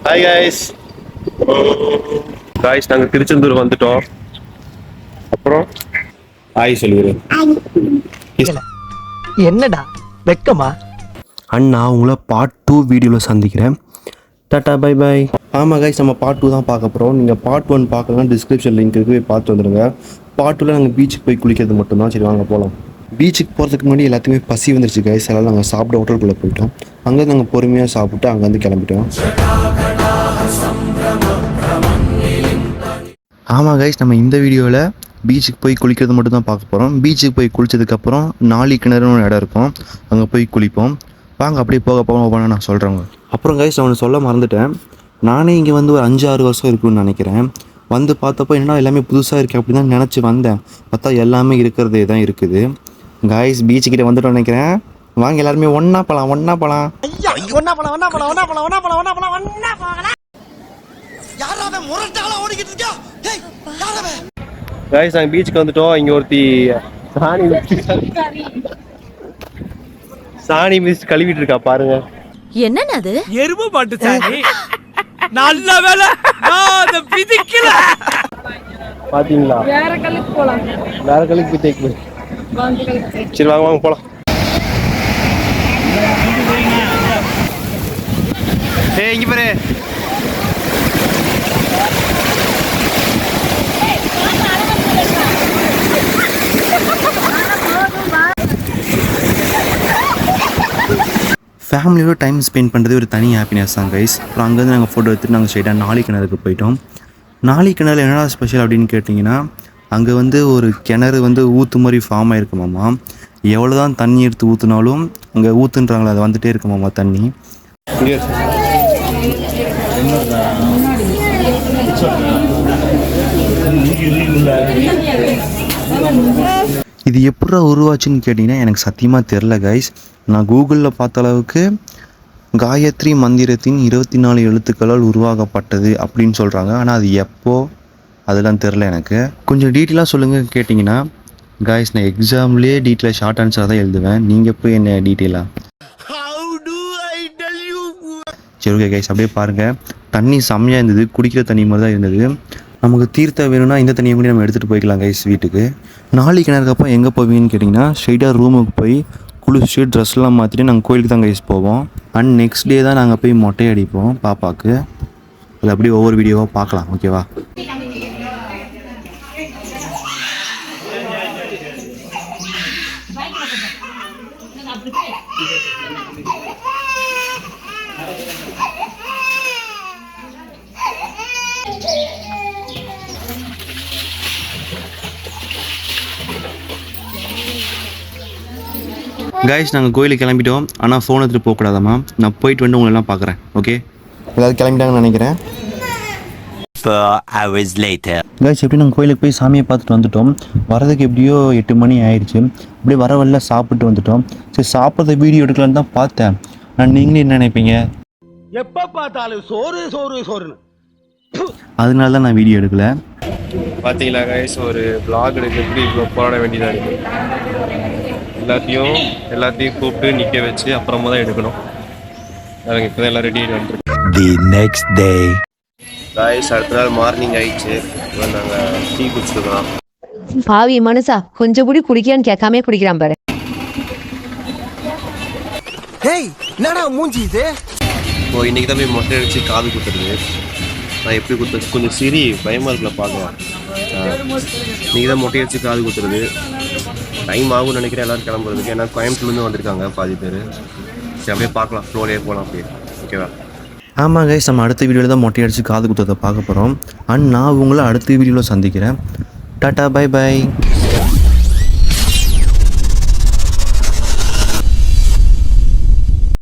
Hi guys. Guys நாங்கள் திருச்செந்தூர் வந்துட்டோம். அப்புறம் ஹாய் சொல்லுகிறேன். என்னடா வெக்கமா? அண்ணா உங்களை பார்ட் 2 வீடியோவில் சந்திக்கிறேன். Tata bye bye. ஆமாம் கைஸ், நம்ம பார்ட் 2 தான் பார்க்க போகிறோம். நீங்கள் பார்ட் 1 பார்க்கலாம், டிஸ்கிரிப்ஷன் லிங்க் இருக்குது, போய் பார்த்து வந்துடுங்க. பார்ட் 2ல நாங்கள் பீச்சுக்கு போய் குளிக்கிறது மட்டும்தான். சரி வாங்க போகலாம். பீச்சுக்கு போகிறதுக்கு முன்னாடி எல்லாத்துக்குமே பசி வந்துருச்சு கைஸ். அதனால் நாங்கள் சாப்பிட ஹோட்டலுக்குள்ளே போயிட்டோம். அங்கே நாங்கள் பொறுமையாக சாப்பிட்டு அங்கேருந்து கிளம்பிட்டோம். ஆமாம் கைஸ், நம்ம இந்த வீடியோவில் பீச்சுக்கு போய் குளிக்கிறது மட்டும் தான் பார்க்க போகிறோம். பீச்சுக்கு போய் குளித்ததுக்கப்புறம் 4 கிணறுன்னு ஒரு இடம் இருக்கும், அங்கே போய் குளிப்போம். வாங்க அப்படியே போக போக நான் சொல்கிறேங்க. அப்புறம் கைஸ் நான் ஒன்று சொல்ல மறந்துட்டேன். நானே இங்கே வந்து ஒரு 5-6 வருஷம் இருக்குன்னு நினைக்கிறேன். வந்து பார்த்தப்போ என்னடா எல்லாமே புதுசாக இருக்குது அப்படி தான் நினச்சி வந்தேன். பார்த்தா எல்லாமே இருக்கிறதே தான் இருக்குது. கைஸ் பீச்சுக்கிட்ட வந்துட்டோம் நினைக்கிறேன். வாங்க எல்லாருமே ஒன்றா போகலாம். காய்ஸ் நாங்கள் பீச்சுக்கு வந்துட்டோம். இங்கே ஒருத்தி சாணி மிதிச்சு கழுவிட்டு இருக்கா பாருங்க. என்னன்னு அது? எருமை மாட்டு சாணி. நல்ல வேலை பிதிக்கல. பாத்தீங்களா? வேற கல்லுக்கு போலாம். வேற கல்லுக்கு போய் தேய்க்கு. சரி வாங்க போலாம். ஏய் இங்க பாரு. ஃபேமிலியோட டைம் ஸ்பெண்ட் பண்ணுறது ஒரு தனி ஹாப்பினஸ் தான் கைஸ். அப்புறம் அங்கேருந்து நாங்கள் ஃபோட்டோ எடுத்துகிட்டு நாங்கள் ஸ்ட்ரைட்டாக 4 கிணறுக்கு போயிட்டோம். 4 கிணறு என்னடா ஸ்பெஷல் அப்படின்னு கேட்டிங்கன்னா, அங்கே வந்து ஒரு கிணறு வந்து ஊற்று மாதிரி ஃபார்ம் ஆகிருக்குமாம்மா. எவ்வளோ தான் தண்ணி எடுத்து ஊற்றுனாலும் அங்கே ஊற்றுன்றாங்களே, அது வந்துகிட்டே இருக்குமாம்மா தண்ணி. இது எப்படா உருவாச்சுன்னு கேட்டிங்கன்னா எனக்கு சத்தியமாக தெரில கைஸ். நான் கூகுளில் பார்த்த அளவுக்கு காயத்ரி மந்திரத்தின் 24 எழுத்துக்களால் உருவாக்கப்பட்டது அப்படின்னு சொல்கிறாங்க. ஆனால் அது எப்போ அதெல்லாம் தெரில எனக்கு. கொஞ்சம் டீட்டெயிலாக சொல்லுங்கள் கேட்டிங்கன்னா கைஸ் நான் எக்ஸாம்லேயே டீட்டெயிலாக ஷார்ட் ஆன்சராக தான் எழுதுவேன். நீங்கள் போய் என்ன டீட்டெயிலாக சரி ஓகே கைஸ் அப்படியே பாருங்கள். தண்ணி செம்மையாக இருந்தது, குடிக்கிற தண்ணி மாதிரி தான் இருந்தது. நமக்கு தீர்த்தம் வேணும்னா இந்த தண்ணியை கூட நம்ம எடுத்துகிட்டு போய்க்கலாம் கைஸ் வீட்டுக்கு. 4 கிணறுக்கு அப்புறம் எங்கே போவீங்கன்னு கேட்டிங்கன்னா ஸ்ட்ரைட்டாக ரூமுக்கு போய் குளிச்சு ட்ரெஸ்லாம் மாற்றிட்டு நாங்கள் கோயிலுக்கு தான் கைஸ் போவோம். அண்ட் நெக்ஸ்ட் டே தான் நாங்கள் போய் மொட்டை அடிப்போம் பாப்பாவுக்கு. அது அப்படியே ஒவ்வொரு வீடியோவாக பார்க்கலாம். ஓகேவா? கைஸ் நாங்கள் கோயிலுக்கு கிளம்பிட்டோம். ஆனால் ஃபோன் எடுத்துகிட்டு போகக்கூடாதாம்மா. நான் போயிட்டு வந்து உங்களெல்லாம் பார்க்குறேன். ஓகே எல்லோரும் கிளம்பிட்டாங்கன்னு நினைக்கிறேன். கைஸ் எப்படி நாங்கள் கோயிலுக்கு போய் சாமியை பார்த்துட்டு வந்துட்டோம். வரதுக்கு எப்படியோ 8 மணி ஆயிடுச்சு. அப்படியே வர வழில சாப்பிட்டு வந்துட்டோம். சரி சாப்பிட்றத வீடியோ எடுக்கலான்னு தான் பார்த்தேன். நான் நீங்களே என்ன நினைப்பீங்க, எப்போ பார்த்தாலும் சோறு சோறு சோறுன்னு. அதனால தான் நான் வீடியோ எடுக்கல. பார்த்தீங்களா கைஸ், ஒரு vlog எடுக்க எப்படி இவ்வளோ போராட வேண்டியதாக இருக்குது. எல்லாத்தையும் கூப்பிட்டு நிற்க வச்சு அப்புறமா தான் எடுக்கணும். நாங்கள் இப்போ தான் எல்லாம் ரெடி ஆகிட்டு வந்துருக்கோம். தி நெக்ஸ்ட் டே கைஸ் அடுத்த நாள் மார்னிங் ஆயிடுச்சு. இப்போ நாங்கள் டீ குடிச்சிருக்கலாம். பாவி மனுஷா, கொஞ்சம் கூட குடிக்கான்னு கேட்காம குடிக்கிறான் பாரு. என்னடா மூஞ்சி இது? இப்போ இன்றைக்கி தான் போய் மொட்டை அடிச்சு காது குத்துறது. நான் எப்படி குத்துறது கொஞ்சம் சரி பயமாக இருக்குல்ல பார்க்கலாம். இன்றைக்கி தான் மொட்டை அடிச்சு காது குத்துறது. டைம் ஆகும்னு நினைக்கிறேன் எல்லோரும் கிளம்புறதுக்கு. ஏன்னா கோயம்புத்தூர்லேருந்து வந்திருக்காங்க பாதி பேர். சரி அப்படியே பார்க்கலாம், ஃப்ளோரியே போகலாம் அப்படியே. ஓகேவா? ஆமாம் கைஸ் நம்ம அடுத்த வீடியோவில் தான் மொட்டை அடித்து காது குத்தத்தை பார்க்க போகிறோம். அண்ட் நான் உங்களை அடுத்த வீடியோவில் சந்திக்கிறேன். Tata bye by.